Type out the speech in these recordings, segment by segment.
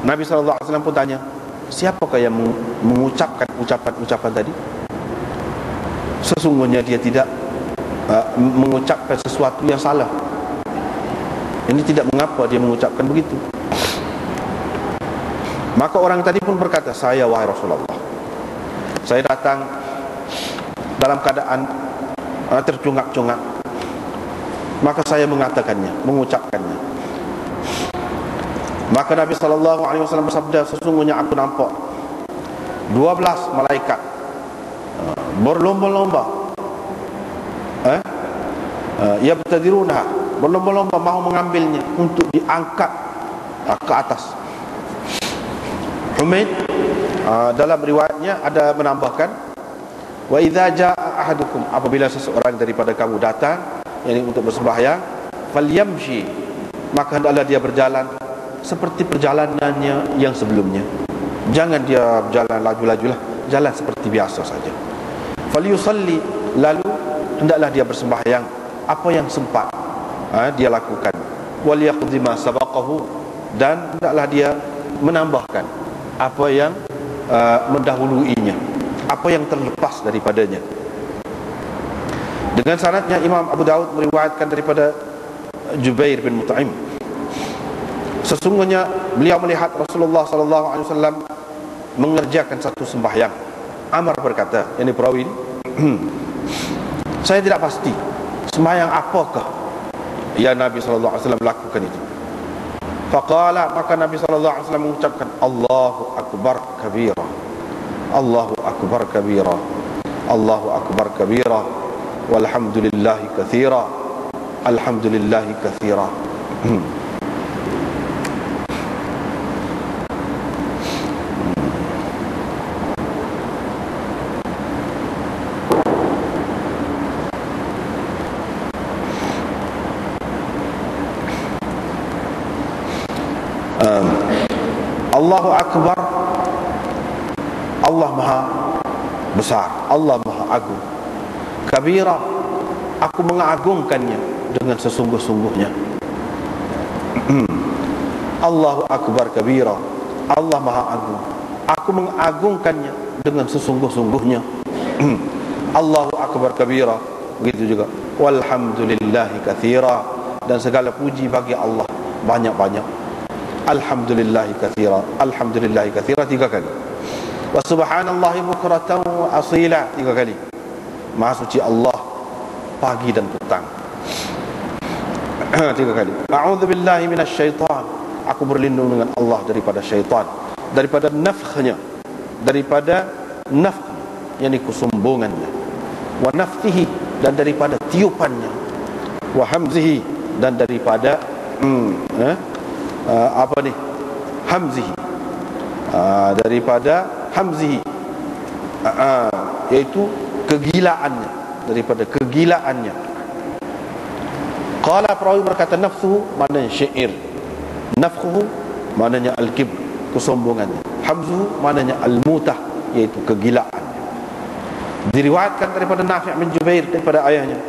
Nabi SAW pun tanya, siapakah yang mengucapkan ucapan-ucapan tadi? Sesungguhnya dia tidak mengucapkan sesuatu yang salah. Ini tidak mengapa dia mengucapkan begitu. Maka orang tadi pun berkata, saya wahai Rasulullah, saya datang dalam keadaan tercungak-cungak, maka saya mengatakannya, mengucapkannya. Maka Nabi SAW bersabda, sesungguhnya aku nampak 12 malaikat berlomba-lomba, yabtadirunha, berlomba-lomba mahu mengambilnya untuk diangkat ke atas. Humaid dalam riwayatnya ada menambahkan, wa idza jaa ahadukum, apabila seseorang daripada kamu datang yakni untuk bersembahyang, falyamshi, maka hendaklah dia berjalan seperti perjalanannya yang sebelumnya. Jangan dia berjalan laju-laju lah, jalan seperti biasa saja. Falyusalli, lalu hendaklah dia bersembahyang apa yang sempat dia lakukan. Waliyaqdi ma sabaqahu, dan hendaklah dia menambahkan apa yang mendahuluinya, apa yang terlepas daripadanya. Dengan sanadnya Imam Abu Daud meriwayatkan daripada Jubair bin Mut'im, sesungguhnya beliau melihat Rasulullah SAW mengerjakan satu sembahyang. Amr berkata, yang perawi ini, saya tidak pasti sembahyang apakah yang Nabi SAW lakukan itu. Faqala, maka Nabi SAW mengucapkan, Allahu Akbar kabira, Allahu Akbar kabira, Allahu Akbar kabira, walhamdulillahi kathira, alhamdulillahi kathira. Allahu Akbar, Allah Maha Besar, Allah Maha Agung. Kabira, aku mengagungkannya dengan sesungguh-sungguhnya. Allahu Akbar kabira, Allah Maha Agung, aku mengagungkannya dengan sesungguh-sungguhnya. Allahu Akbar kabira, begitu juga. Walhamdulillahi kathira, dan segala puji bagi Allah banyak-banyak. Alhamdulillahi kathira, alhamdulillahi kathira 3 kali. Wa subhanallahi bukratan wa asila 3 kali. Maha suci Allah pagi dan petang 3 kali. A'udzu billahi minasyaitan, aku berlindung dengan Allah daripada syaitan, daripada nafkhnya, daripada nafkhnya yakni kesombongannya, wa nafthihi, dan daripada tiupannya, wa hamzihi, dan daripada hamzihi, daripada hamzihi, yaitu kegilaannya, daripada kegilaannya. Qala, perawi berkata, nafsuhu maknanya syair, nafkhuhu maknanya al-kibr, kesombongannya, hamzuhu maknanya al-mutah, yaitu kegilaan. Diriwayatkan daripada Nafi' bin Jubair daripada ayahnya,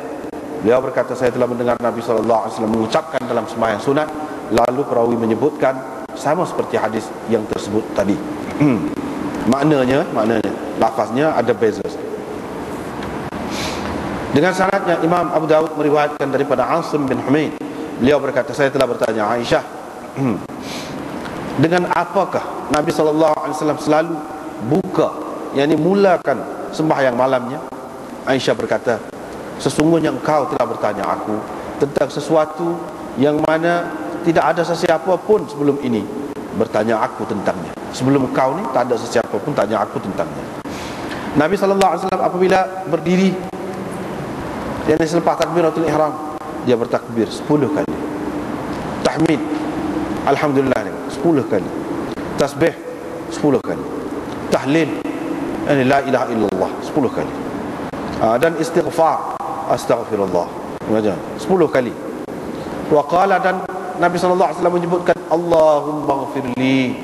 beliau berkata, saya telah mendengar Nabi SAW mengucapkan dalam sembahyang sunat. Lalu perawi menyebutkan sama seperti hadis yang tersebut tadi. Maknanya lafaznya ada beza. Dengan sanadnya Imam Abu Daud meriwayatkan daripada Asim bin Humaid, beliau berkata, saya telah bertanya Aisyah, dengan apakah Nabi SAW selalu buka, yakni mulakan sembahyang malamnya? Aisyah berkata, sesungguhnya engkau telah bertanya aku tentang sesuatu yang mana tidak ada sesiapa pun sebelum ini bertanya aku tentangnya. Sebelum kau ni tak ada sesiapa pun tanya aku tentangnya. Nabi SAW apabila berdiri, yang selepas takbiratul ihram, dia bertakbir 10 kali, tahmid alhamdulillah 10 kali, tasbih 10 kali, tahlil la ilaha illallah 10 kali, dan istighfar astaghfirullah 10 kali. Wa qala, dan Nabi SAW menyebutkan, Allahumma ghafirli,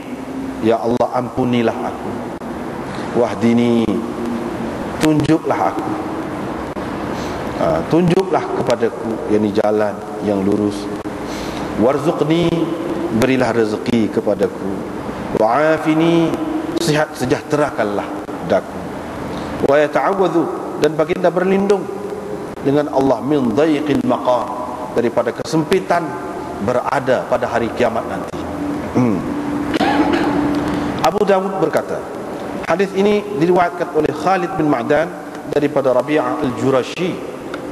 ya Allah ampunilah aku, wahdini, tunjuklah aku, tunjuklah kepadaku yakni jalan yang lurus, warzuqni, berilah rezeki kepadaku, wa afini, sihat sejahterakanlah daku, wa yata'awwadhu, dan baginda berlindung dengan Allah min dhaiqil maqam, daripada kesempitan berada pada hari kiamat nanti. Abu Dawud berkata, hadis ini diriwayatkan oleh Khalid bin Ma'dan daripada Rabi'ah al-Jurashi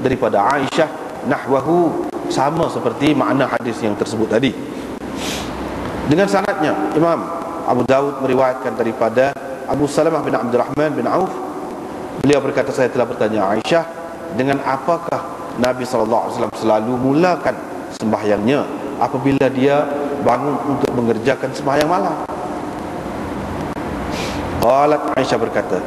daripada Aisyah, nahwahu, sama seperti makna hadis yang tersebut tadi. Dengan sanadnya, Imam Abu Dawud meriwayatkan daripada Abu Salamah bin Abdurrahman bin Auf, beliau berkata, saya telah bertanya Aisyah, dengan apakah Nabi SAW selalu mulakan sembahyangnya apabila dia bangun untuk mengerjakan sembahyang malam. Qalat, Aisyah berkata,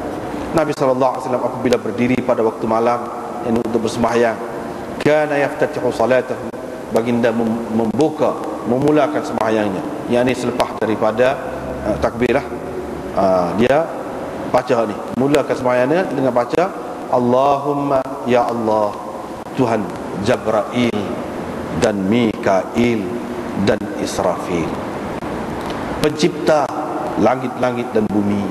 Nabi SAW apabila berdiri pada waktu malam yang untuk bersembahyang, kana yaftatihu salatahu, baginda memulakan sembahyangnya, yakni selepas daripada takbirah, dia baca ni, mulakan sembahyangnya dengan baca Allahumma ya Allah, Tuhan Jabrail dan Mikail dan Israfil, pencipta langit-langit dan bumi,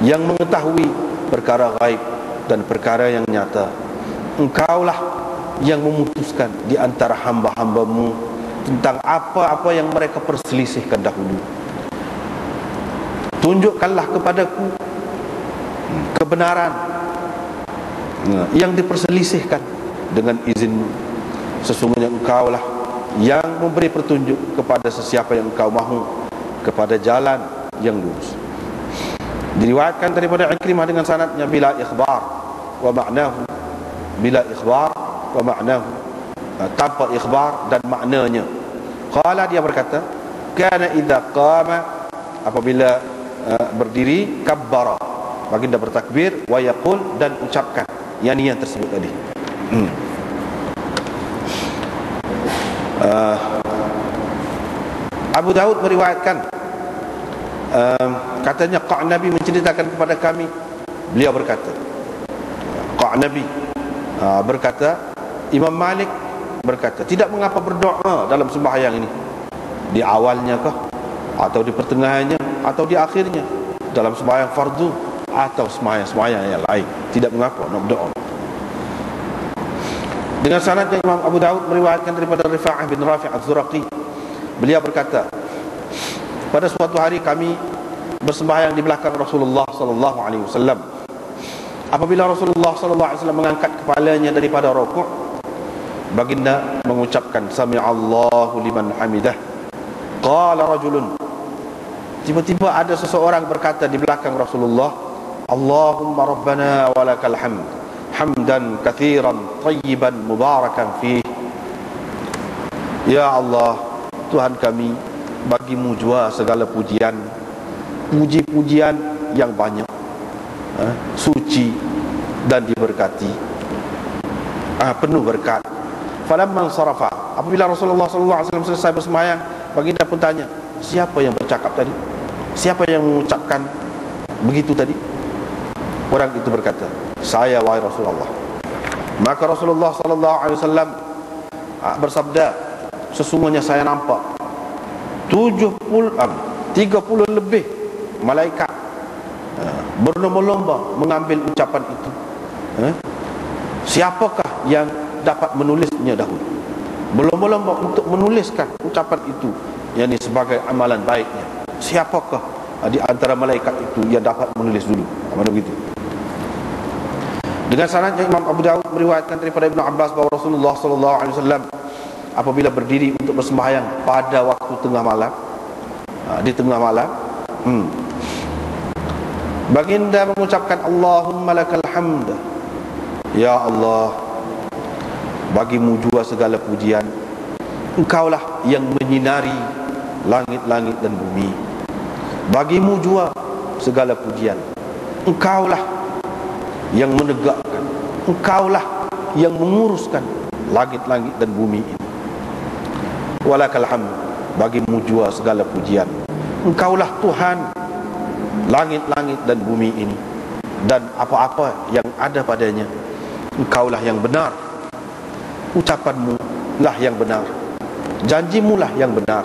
yang mengetahui perkara gaib dan perkara yang nyata. Engkaulah yang memutuskan di antara hamba-hambamu tentang apa-apa yang mereka perselisihkan dahulu. Tunjukkanlah kepadaku kebenaran yang diperselisihkan dengan izinmu. Sesungguhnya engkaulah yang memberi petunjuk kepada sesiapa yang engkau mahu kepada jalan yang lurus. Diriwayatkan daripada Ikrimah dengan sanadnya bila ikhbar wa ma'nahu, bila ikhbar wa ma'nahu, tanpa ikhbar dan maknanya. Qala, dia berkata, kana idza qama, apabila berdiri, kabbara, baginda bertakbir, wa yaqul, dan ucapkan yang tersebut tadi. Abu Daud meriwayatkan, katanya Qa'nabi menceritakan kepada kami, beliau berkata, Qa'nabi berkata, Imam Malik berkata, tidak mengapa berdoa dalam sembahyang ini, di awalnya kah, atau di pertengahannya, atau di akhirnya, dalam sembahyang fardu atau sembahyang yang lain, tidak mengapa nak berdoa. Dengan sanadnya Imam Abu Daud meriwayatkan daripada Rifa'ah bin Rafi' az-Zuraqi, beliau berkata, pada suatu hari kami bersembahyang di belakang Rasulullah sallallahu alaihi wasallam. Apabila Rasulullah sallallahu alaihi wasallam mengangkat kepalanya daripada rukuk, baginda mengucapkan sami'allahu liman hamidah. Qala rajulun, tiba-tiba ada seseorang berkata di belakang Rasulullah, Allahumma rabbana walakal hamd, hamdan katsiran tayyiban mubarakan fih. Ya Allah, Tuhan kami, bagimu jua segala pujian, puji-pujian yang banyak, suci dan diberkati, penuh berkat. Falamman sarafa, apabila Rasulullah SAW selesai bersembahyang, baginda pun tanya, siapa yang bercakap tadi? Siapa yang mengucapkan begitu tadi? Orang itu berkata, saya wahai Rasulullah. Maka Rasulullah SAW bersabda, sesungguhnya saya nampak 30 lebih malaikat berlomba-lomba mengambil ucapan itu. Siapakah yang dapat menulisnya dahulu? Berlomba-lomba untuk menuliskan ucapan itu, yakni sebagai amalan baiknya. Siapakah di antara malaikat itu yang dapat menulis dulu? Mana begitu? Dengan sanadnya Imam Abu Dawud meriwayatkan daripada Ibnu Abbas bahawa Rasulullah SAW apabila berdiri untuk bersembahyang pada waktu tengah malam, di tengah malam, baginda mengucapkan Allahumma lakal hamd, ya Allah, bagimu jua segala pujian, engkaulah yang menyinari langit-langit dan bumi, bagimu jua segala pujian, engkaulah yang menegakkan, engkaulah yang menguruskan langit-langit dan bumi ini. Walakal hamd, bagimu jua segala pujian, engkaulah Tuhan langit-langit dan bumi ini dan apa-apa yang ada padanya. Engkaulah yang benar, ucapanmu lah yang benar, janjimu lah yang benar,